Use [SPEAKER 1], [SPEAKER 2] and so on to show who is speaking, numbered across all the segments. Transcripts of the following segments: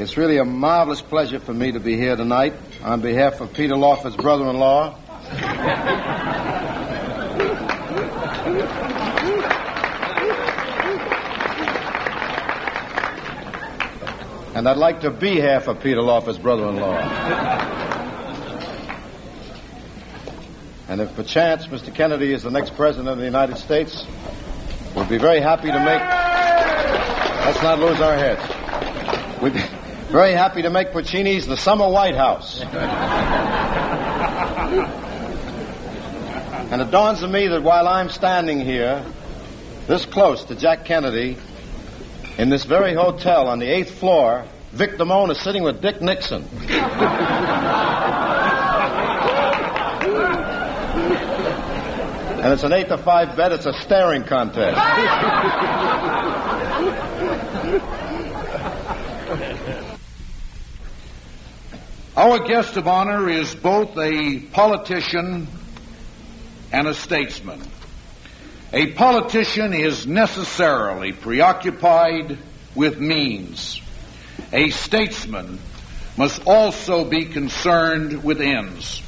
[SPEAKER 1] It's really a marvelous pleasure for me to be here tonight on behalf of Peter Lawford's brother-in-law. And I'd like to be half of Peter Lawford's brother-in-law. And if perchance Mr. Kennedy is the next president of the United States, we'd be very happy to make... Let's not lose our heads. We'd be very happy to make Puccini's The Summer White House. And it dawns on me that while I'm standing here, this close to Jack Kennedy, in this very hotel on the 8th floor, Vic Damone is sitting with Dick Nixon. And it's an 8-5 bet. It's a staring contest.
[SPEAKER 2] Our guest of honor is both a politician and a statesman. A politician is necessarily preoccupied with means. A statesman must also be concerned with ends.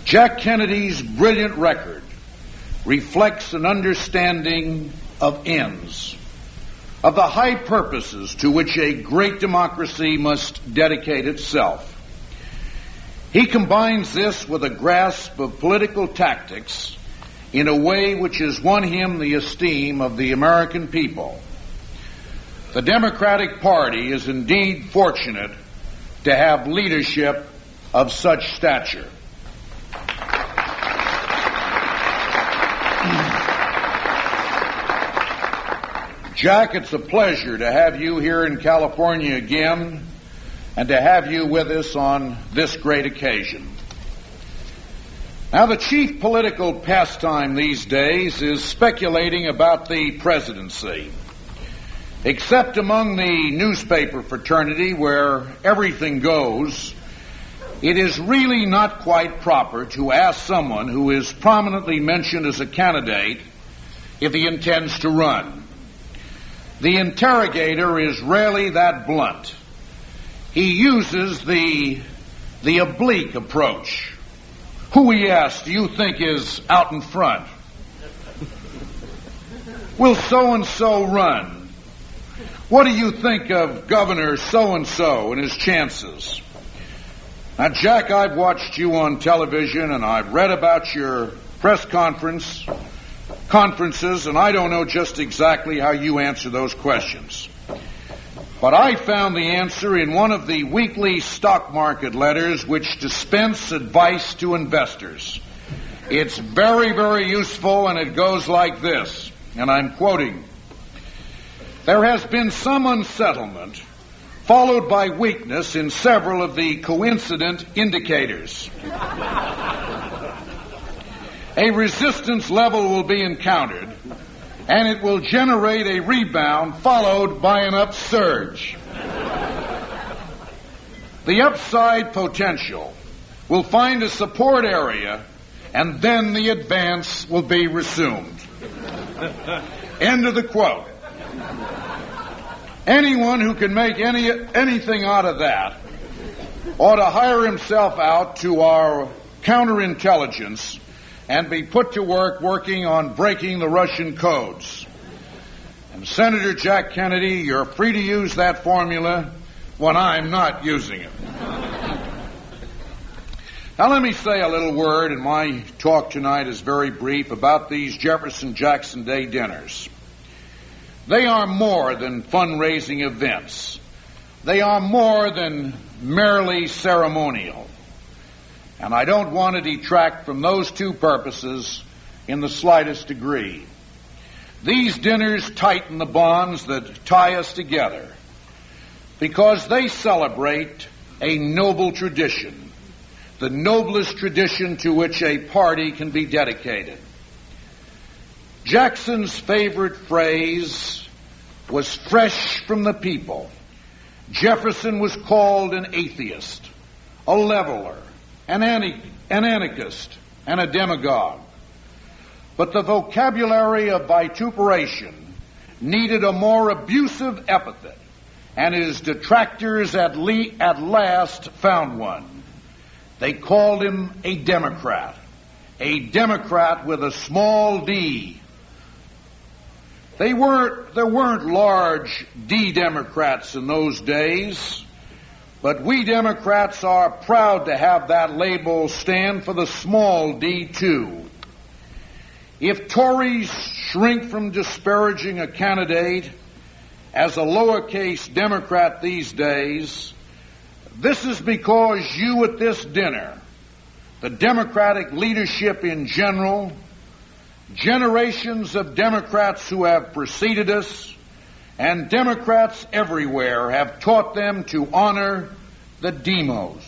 [SPEAKER 2] Jack Kennedy's brilliant record reflects an understanding of ends, of the high purposes to which a great democracy must dedicate itself. He combines this with a grasp of political tactics in a way which has won him the esteem of the American people. The Democratic Party is indeed fortunate to have leadership of such stature. Jack, it's a pleasure to have you here in California again and to have you with us on this great occasion. Now, the chief political pastime these days is speculating about the presidency. Except among the newspaper fraternity where everything goes, it is really not quite proper to ask someone who is prominently mentioned as a candidate if he intends to run. The interrogator is rarely that blunt. He uses the oblique approach. Who, he asks, do you think is out in front? Will so-and-so run? What do you think of Governor so-and-so and his chances? Now, Jack, I've watched you on television and I've read about your press conferences, and I don't know just exactly how you answer those questions. But I found the answer in one of the weekly stock market letters which dispense advice to investors. It's very, very useful, and it goes like this, and I'm quoting: "There has been some unsettlement, followed by weakness in several of the coincident indicators. A resistance level will be encountered, and it will generate a rebound followed by an upsurge. The upside potential will find a support area, and then the advance will be resumed." End of the quote. Anyone who can make anything out of that ought to hire himself out to our counterintelligence and be put to work working on breaking the Russian codes. And Senator Jack Kennedy, you're free to use that formula when I'm not using it. Now let me say a little word, and my talk tonight is very brief, about these Jefferson-Jackson Day dinners. They are more than fundraising events. They are more than merely ceremonial. And I don't want to detract from those two purposes in the slightest degree. These dinners tighten the bonds that tie us together because they celebrate a noble tradition, the noblest tradition to which a party can be dedicated. Jackson's favorite phrase was "fresh from the people." Jefferson was called an atheist, a leveler, an anarchist, and a demagogue. But the vocabulary of vituperation needed a more abusive epithet, and his detractors at last found one. They called him a Democrat with a small d. There weren't large D Democrats in those days, but we Democrats are proud to have that label stand for the small d too. If Tories shrink from disparaging a candidate as a lowercase Democrat these days, this is because you at this dinner, the Democratic leadership in general, generations of Democrats who have preceded us, and Democrats everywhere have taught them to honor the demos,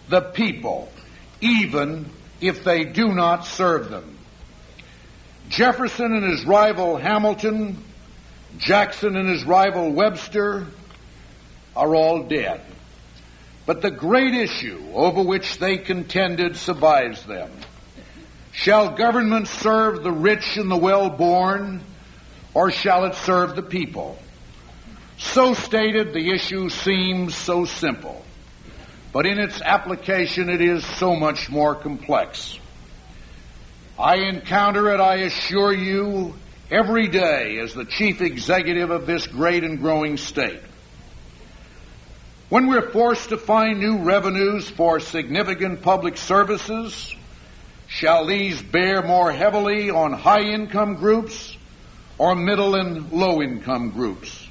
[SPEAKER 2] the people, even if they do not serve them. Jefferson and his rival Hamilton, Jackson and his rival Webster are all dead. But the great issue over which they contended survives them. Shall government serve the rich and the well-born, or shall it serve the people? So stated, the issue seems so simple, but in its application it is so much more complex. I encounter it, I assure you, every day as the chief executive of this great and growing state. When we're forced to find new revenues for significant public services, shall these bear more heavily on high-income groups or middle and low-income groups?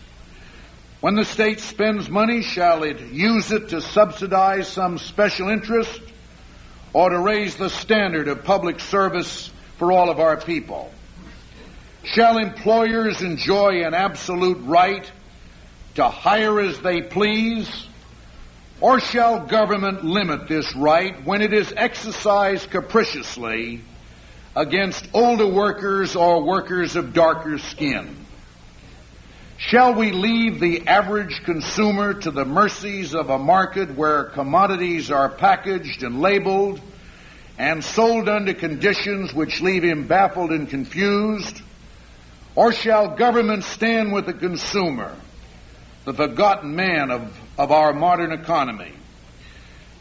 [SPEAKER 2] When the state spends money, shall it use it to subsidize some special interest or to raise the standard of public service for all of our people? Shall employers enjoy an absolute right to hire as they please, or shall government limit this right when it is exercised capriciously against older workers or workers of darker skin? Shall we leave the average consumer to the mercies of a market where commodities are packaged and labeled and sold under conditions which leave him baffled and confused? Or shall government stand with the consumer, the forgotten man of our modern economy?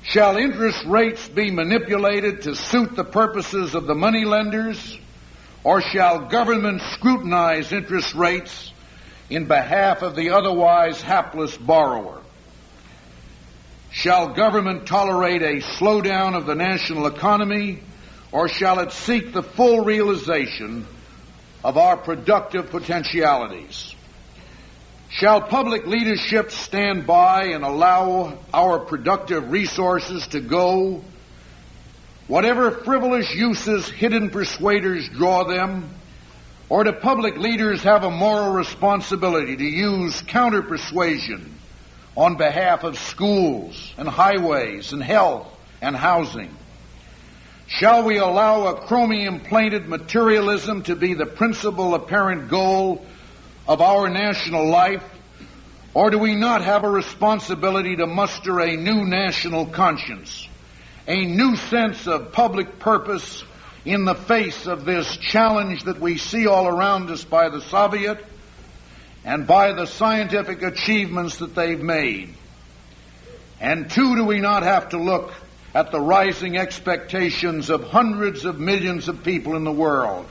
[SPEAKER 2] Shall interest rates be manipulated to suit the purposes of the moneylenders, or shall government scrutinize interest rates in behalf of the otherwise hapless borrower? Shall government tolerate a slowdown of the national economy, or shall it seek the full realization of our productive potentialities? Shall public leadership stand by and allow our productive resources to go, whatever frivolous uses hidden persuaders draw them, or do public leaders have a moral responsibility to use counter-persuasion on behalf of schools and highways and health and housing? Shall we allow a chromium-plated materialism to be the principal apparent goal of our national life, or do we not have a responsibility to muster a new national conscience, a new sense of public purpose in the face of this challenge that we see all around us by the Soviet and by the scientific achievements that they've made? And two, do we not have to look at the rising expectations of hundreds of millions of people in the world?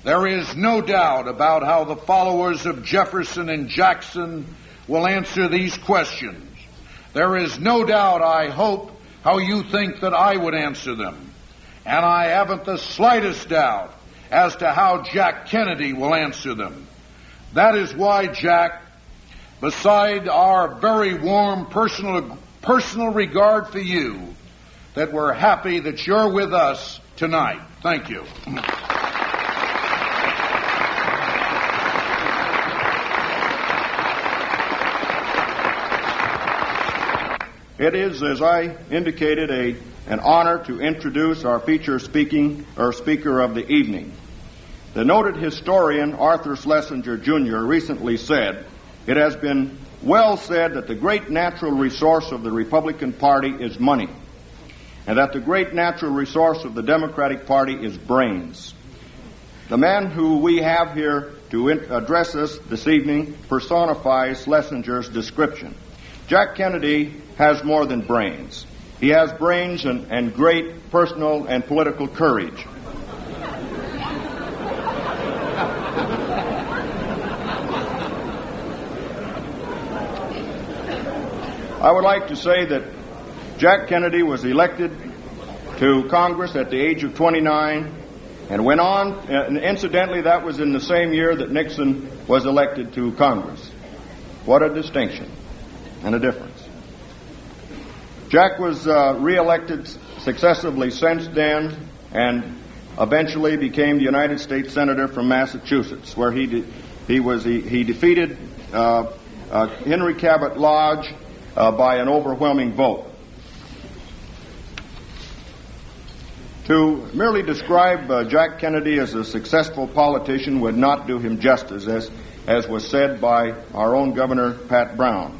[SPEAKER 2] There is no doubt about how the followers of Jefferson and Jackson will answer these questions. There is no doubt, I hope, how you think that I would answer them. And I haven't the slightest doubt as to how Jack Kennedy will answer them. That is why, Jack, beside our very warm personal regard for you, that we're happy that you're with us tonight. Thank you.
[SPEAKER 3] It is, as I indicated, an honor to introduce our feature speaker of the evening. The noted historian Arthur Schlesinger Jr. recently said, "It has been well said that the great natural resource of the Republican Party is money, and that the great natural resource of the Democratic Party is brains." The man who we have here to address us this evening personifies Schlesinger's description. Jack Kennedy has more than brains. He has brains and great personal and political courage. I would like to say that Jack Kennedy was elected to Congress at the age of 29 and went on, and incidentally, that was in the same year that Nixon was elected to Congress. What a distinction and a difference. Jack was re-elected successively since then and eventually became the United States Senator from Massachusetts, where he defeated Henry Cabot Lodge by an overwhelming vote. To merely describe Jack Kennedy as a successful politician would not do him justice, as was said by our own Governor Pat Brown.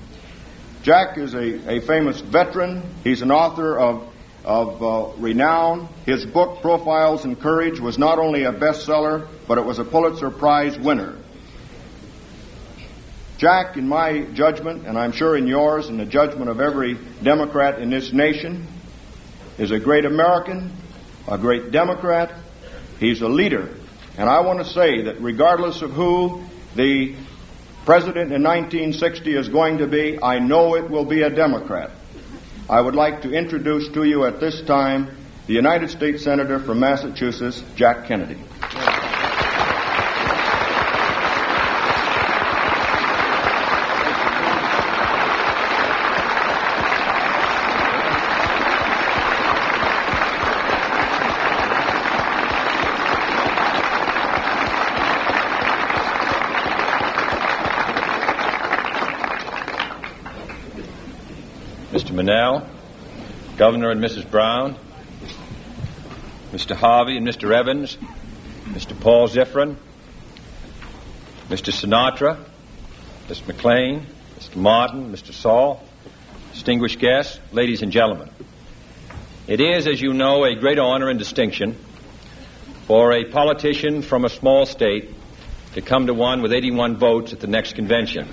[SPEAKER 3] Jack is a famous veteran. He's an author of renown. His book, Profiles in Courage, was not only a bestseller, but it was a Pulitzer Prize winner. Jack, in my judgment, and I'm sure in yours and the judgment of every Democrat in this nation, is a great American, a great Democrat. He's a leader. And I want to say that regardless of who the president in 1960 is going to be, I know it will be a Democrat. I would like to introduce to you at this time the United States Senator from Massachusetts, Jack Kennedy.
[SPEAKER 4] Mr. Monell, Governor and Mrs. Brown, Mr. Harvey and Mr. Evans, Mr. Paul Zifrin, Mr. Sinatra, Mr. McLean, Mr. Martin, Mr. Saul, distinguished guests, ladies and gentlemen. It is, as you know, a great honor and distinction for a politician from a small state to come to one with 81 votes at the next convention.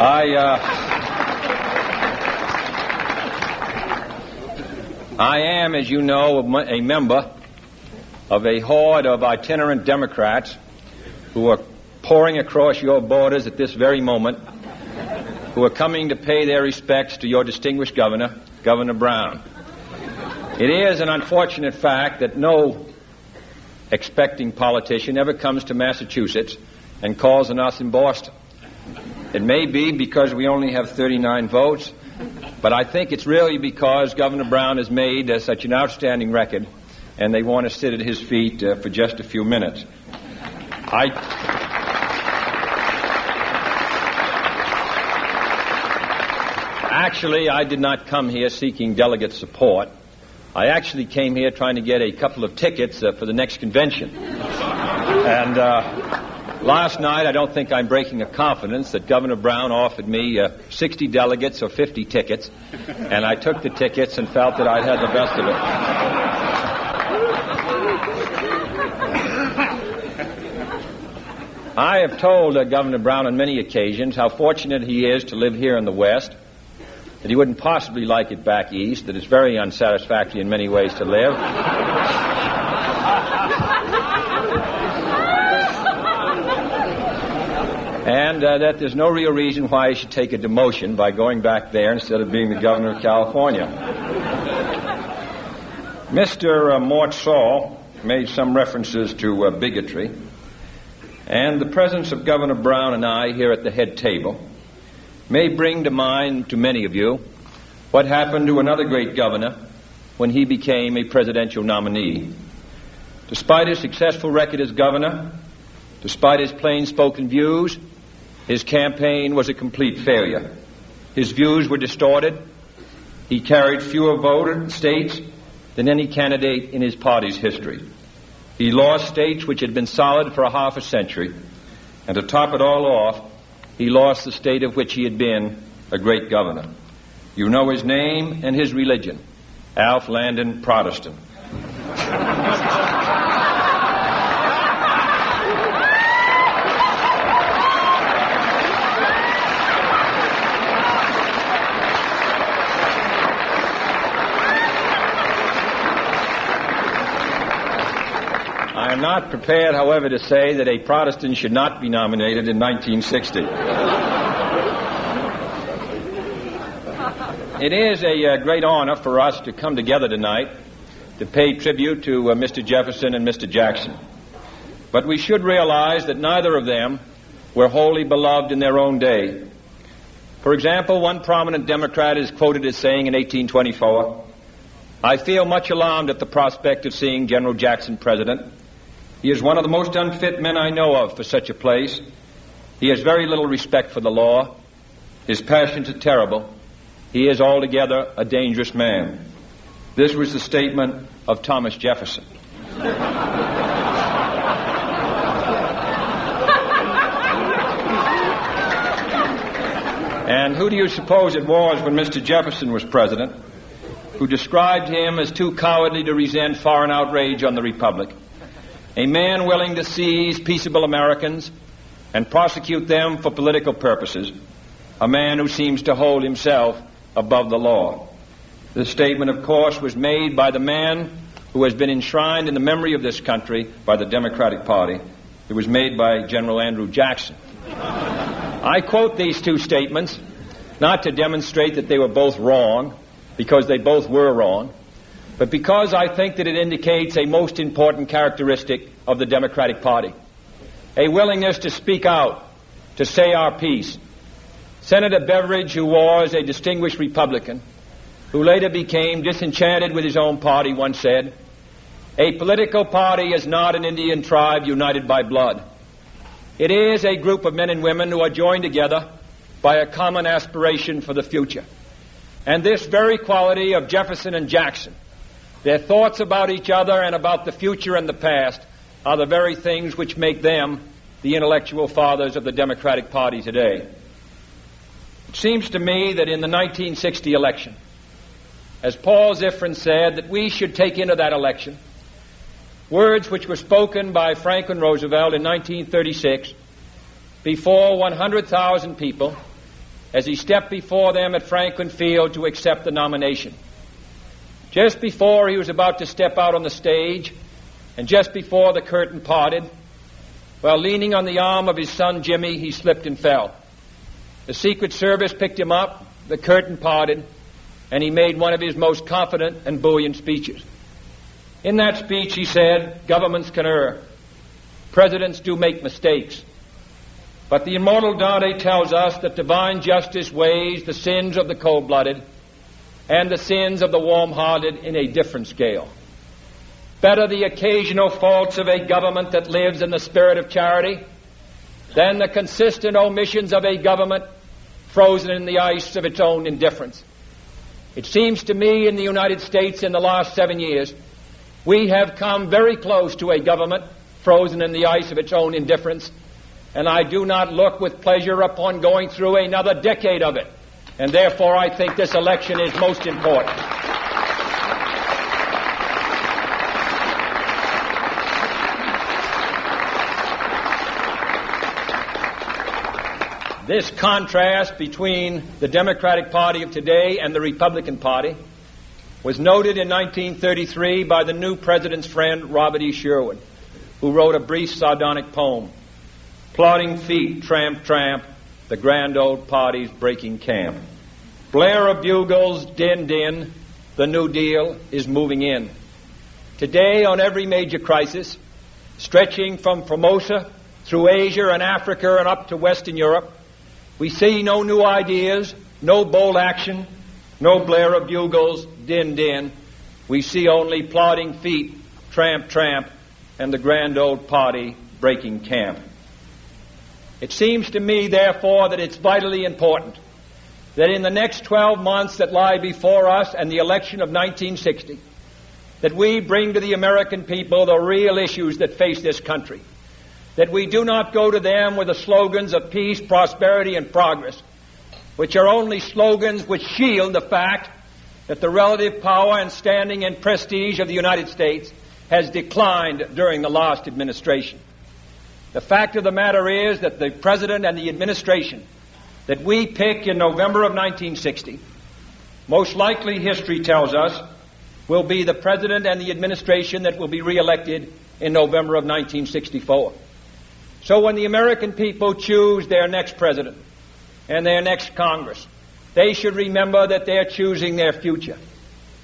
[SPEAKER 4] I am, as you know, a member of a horde of itinerant Democrats who are pouring across your borders at this very moment, who are coming to pay their respects to your distinguished governor, Governor Brown. It is an unfortunate fact that no expecting politician ever comes to Massachusetts and calls on us in Boston. It may be because we only have 39 votes, but I think it's really because Governor Brown has made such an outstanding record, and they want to sit at his feet for just a few minutes. Actually, I did not come here seeking delegate support. I actually came here trying to get a couple of tickets for the next convention. And last night, I don't think I'm breaking a confidence that Governor Brown offered me 60 delegates or 50 tickets, and I took the tickets and felt that I'd had the best of it. I have told Governor Brown on many occasions how fortunate he is to live here in the West, that he wouldn't possibly like it back east, that it's very unsatisfactory in many ways to live. And that there's no real reason why he should take a demotion by going back there instead of being the governor of California. Mr. Mort Saul made some references to bigotry, and the presence of Governor Brown and I here at the head table may bring to mind to many of you what happened to another great governor when he became a presidential nominee. Despite his successful record as governor, despite his plain-spoken views, his campaign was a complete failure. His views were distorted. He carried fewer voted states than any candidate in his party's history. He lost states which had been solid for a half a century, and to top it all off, he lost the state of which he had been a great governor. You know his name and his religion, Alf Landon Protestant. not prepared, however, to say that a Protestant should not be nominated in 1960. It is a great honor for us to come together tonight to pay tribute to Mr. Jefferson and Mr. Jackson. But we should realize that neither of them were wholly beloved in their own day. For example, one prominent Democrat is quoted as saying in 1824, "I feel much alarmed at the prospect of seeing General Jackson president. He is one of the most unfit men I know of for such a place. He has very little respect for the law. His passions are terrible. He is altogether a dangerous man." This was the statement of Thomas Jefferson. And who do you suppose it was when Mr. Jefferson was president who described him as too cowardly to resent foreign outrage on the Republic? A man willing to seize peaceable Americans and prosecute them for political purposes. A man who seems to hold himself above the law. This statement, of course, was made by the man who has been enshrined in the memory of this country by the Democratic Party. It was made by General Andrew Jackson. I quote these two statements not to demonstrate that they were both wrong, because they both were wrong, but because I think that it indicates a most important characteristic of the Democratic Party. A willingness to speak out, to say our piece. Senator Beveridge, who was a distinguished Republican, who later became disenchanted with his own party, once said, "A political party is not an Indian tribe united by blood. It is a group of men and women who are joined together by a common aspiration for the future." And this very quality of Jefferson and Jackson, their thoughts about each other and about the future and the past, are the very things which make them the intellectual fathers of the Democratic Party today. It seems to me that in the 1960 election, as Paul Zifrin said, that we should take into that election words which were spoken by Franklin Roosevelt in 1936 before 100,000 people as he stepped before them at Franklin Field to accept the nomination. Just before he was about to step out on the stage, and just before the curtain parted, while leaning on the arm of his son Jimmy, he slipped and fell. The Secret Service picked him up, the curtain parted, and he made one of his most confident and buoyant speeches. In that speech he said, "Governments can err. Presidents do make mistakes. But the immortal Dante tells us that divine justice weighs the sins of the cold-blooded and the sins of the warm-hearted in a different scale. Better the occasional faults of a government that lives in the spirit of charity than the consistent omissions of a government frozen in the ice of its own indifference." It seems to me in the United States in the last 7 years, we have come very close to a government frozen in the ice of its own indifference, and I do not look with pleasure upon going through another decade of it, and therefore I think this election is most important. This contrast between the Democratic Party of today and the Republican Party was noted in 1933 by the new president's friend, Robert E. Sherwood, who wrote a brief sardonic poem, "Plodding feet, tramp, tramp, the grand old party's breaking camp. Blare of bugles, din, din, the New Deal is moving in." Today, on every major crisis, stretching from Formosa through Asia and Africa and up to Western Europe, we see no new ideas, no bold action, no blare of bugles, din, din. We see only plodding feet, tramp, tramp, and the grand old party breaking camp. It seems to me, therefore, that it's vitally important that in the next 12 months that lie before us and the election of 1960, that we bring to the American people the real issues that face this country. That we do not go to them with the slogans of peace, prosperity, and progress, which are only slogans which shield the fact that the relative power and standing and prestige of the United States has declined during the last administration. The fact of the matter is that the President and the administration that we pick in November of 1960, most likely history tells us, will be the President and the administration that will be reelected in November of 1964. So when the American people choose their next president and their next Congress, they should remember that they're choosing their future,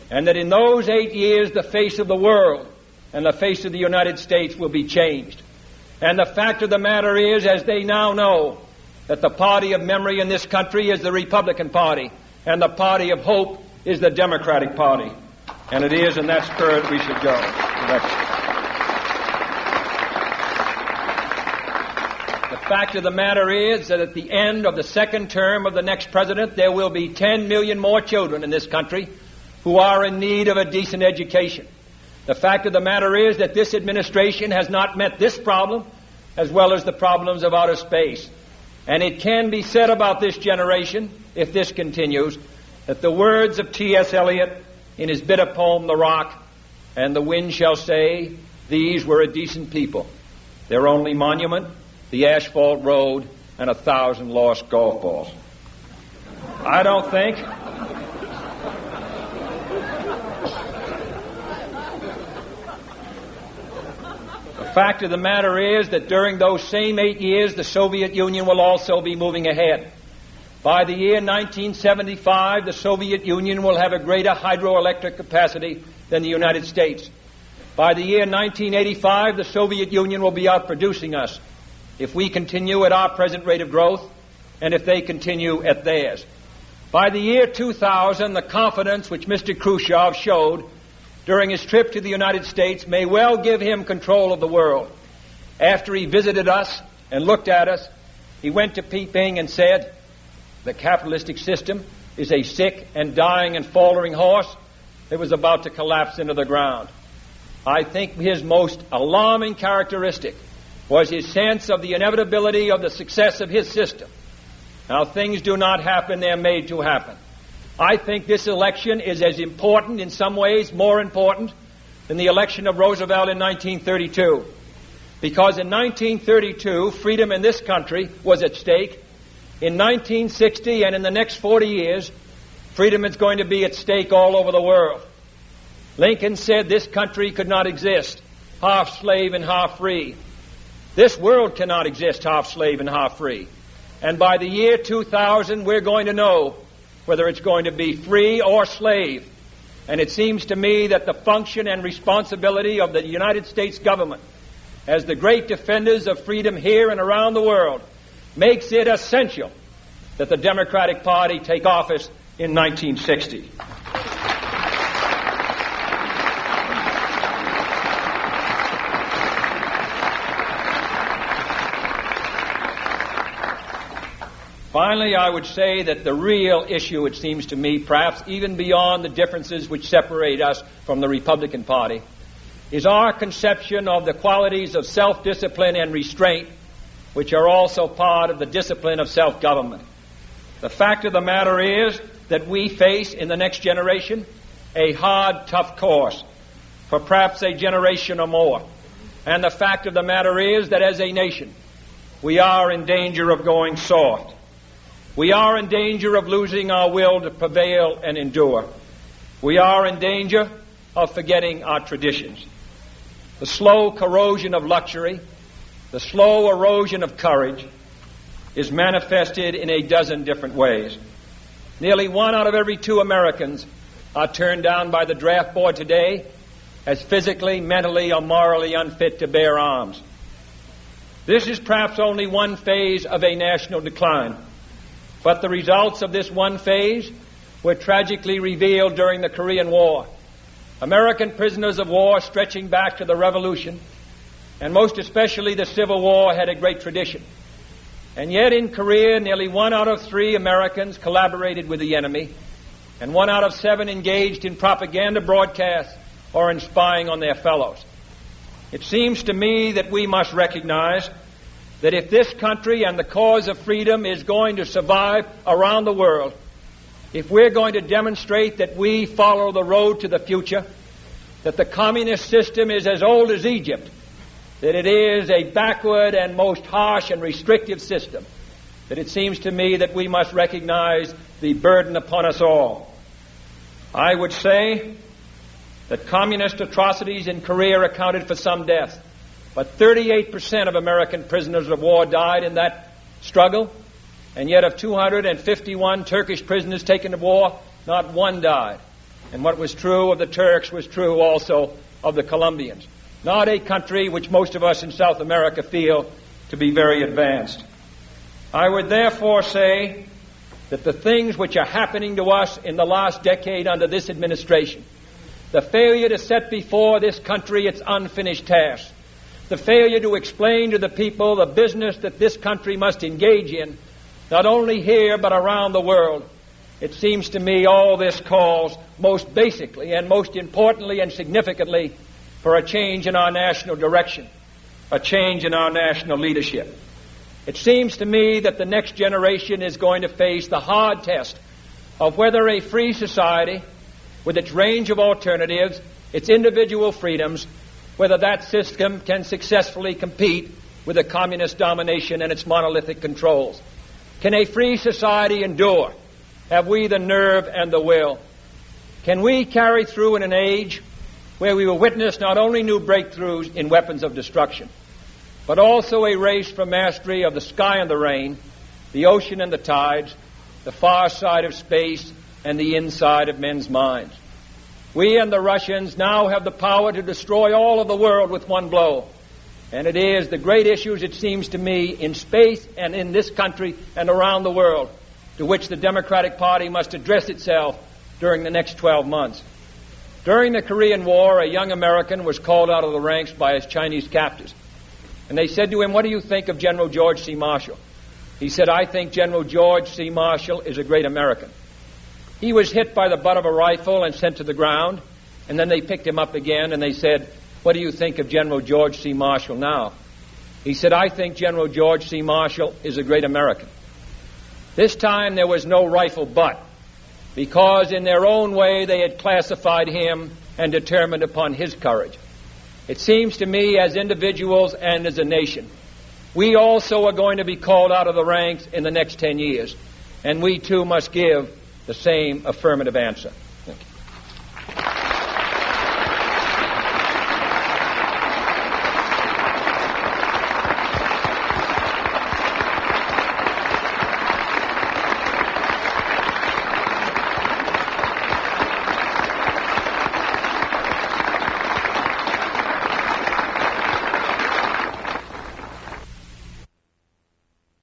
[SPEAKER 4] and that in those 8 years the face of the world and the face of the United States will be changed. And the fact of the matter is, as they now know, that the party of memory in this country is the Republican Party, and the party of hope is the Democratic Party. And it is in that spirit we should go. The fact of the matter is that at the end of the second term of the next president, there will be 10 million more children in this country who are in need of a decent education. The fact of the matter is that this administration has not met this problem as well as the problems of outer space. And it can be said about this generation, if this continues, that the words of T.S. Eliot in his bitter poem, The Rock, and the wind shall say, these were a decent people. Their only monument, the asphalt road and 1,000 lost golf balls. I don't think the fact of the matter is that during those same 8 years, the Soviet Union will also be moving ahead. By the year 1975, the Soviet Union will have a greater hydroelectric capacity than the United States. By the year 1985, the Soviet Union will be outproducing us if we continue at our present rate of growth and if they continue at theirs. By the year 2000, the confidence which Mr. Khrushchev showed during his trip to the United States may well give him control of the world. After he visited us and looked at us, he went to Peeping and said, the capitalistic system is a sick and dying and faltering horse that was about to collapse into the ground. I think his most alarming characteristic was his sense of the inevitability of the success of his system. Now, things do not happen, they're made to happen. I think this election is as important, in some ways more important, than the election of Roosevelt in 1932. Because in 1932, freedom in this country was at stake. In 1960 and in the next 40 years, freedom is going to be at stake all over the world. Lincoln said this country could not exist half slave and half free. This world cannot exist half slave and half free. And by the year 2000, we're going to know whether it's going to be free or slave. And it seems to me that the function and responsibility of the United States government as the great defenders of freedom here and around the world makes it essential that the Democratic Party take office in 1960. Finally, I would say that the real issue, it seems to me, perhaps even beyond the differences which separate us from the Republican Party, is our conception of the qualities of self-discipline and restraint, which are also part of the discipline of self-government. The fact of the matter is that we face in the next generation a hard, tough course for perhaps a generation or more. And the fact of the matter is that as a nation, we are in danger of going soft. We are in danger of losing our will to prevail and endure. We are in danger of forgetting our traditions. The slow corrosion of luxury, the slow erosion of courage, is manifested in a dozen different ways. Nearly 1 out of every 2 Americans are turned down by the draft board today as physically, mentally, or morally unfit to bear arms. This is perhaps only one phase of a national decline. But the results of this one phase were tragically revealed during the Korean War. American prisoners of war stretching back to the Revolution, and most especially the Civil War, had a great tradition. And yet in Korea, nearly 1 out of 3 Americans collaborated with the enemy, and 1 out of 7 engaged in propaganda broadcasts or in spying on their fellows. It seems to me that we must recognize that if this country and the cause of freedom is going to survive around the world, if we're going to demonstrate that we follow the road to the future, that the communist system is as old as Egypt, that it is a backward and most harsh and restrictive system, that it seems to me that we must recognize the burden upon us all. I would say that communist atrocities in Korea accounted for some deaths. But 38% of American prisoners of war died in that struggle, and yet of 251 Turkish prisoners taken to war, not one died. And what was true of the Turks was true also of the Colombians. Not a country which most of us in South America feel to be very advanced. I would therefore say that the things which are happening to us in the last decade under this administration, the failure to set before this country its unfinished task, the failure to explain to the people the business that this country must engage in, not only here but around the world, it seems to me all this calls most basically and most importantly and significantly for a change in our national direction, a change in our national leadership. It seems to me that the next generation is going to face the hard test of whether a free society, with its range of alternatives, its individual freedoms, whether that system can successfully compete with the communist domination and its monolithic controls. Can a free society endure? Have we the nerve and the will? Can we carry through in an age where we will witness not only new breakthroughs in weapons of destruction, but also a race for mastery of the sky and the rain, the ocean and the tides, the far side of space, and the inside of men's minds? We and the Russians now have the power to destroy all of the world with one blow. And it is the great issues, it seems to me, in space and in this country and around the world, to which the Democratic Party must address itself during the next 12 months. During the Korean War, a young American was called out of the ranks by his Chinese captors. And they said to him, "What do you think of General George C. Marshall?" He said, "I think General George C. Marshall is a great American." He was hit by the butt of a rifle and sent to the ground, and then they picked him up again and they said, "What do you think of General George C. Marshall now?" He said, "I think General George C. Marshall is a great American." This time there was no rifle butt, because in their own way they had classified him and determined upon his courage. It seems to me, as individuals and as a nation, we also are going to be called out of the ranks in the next 10 years, and we too must give the same affirmative answer.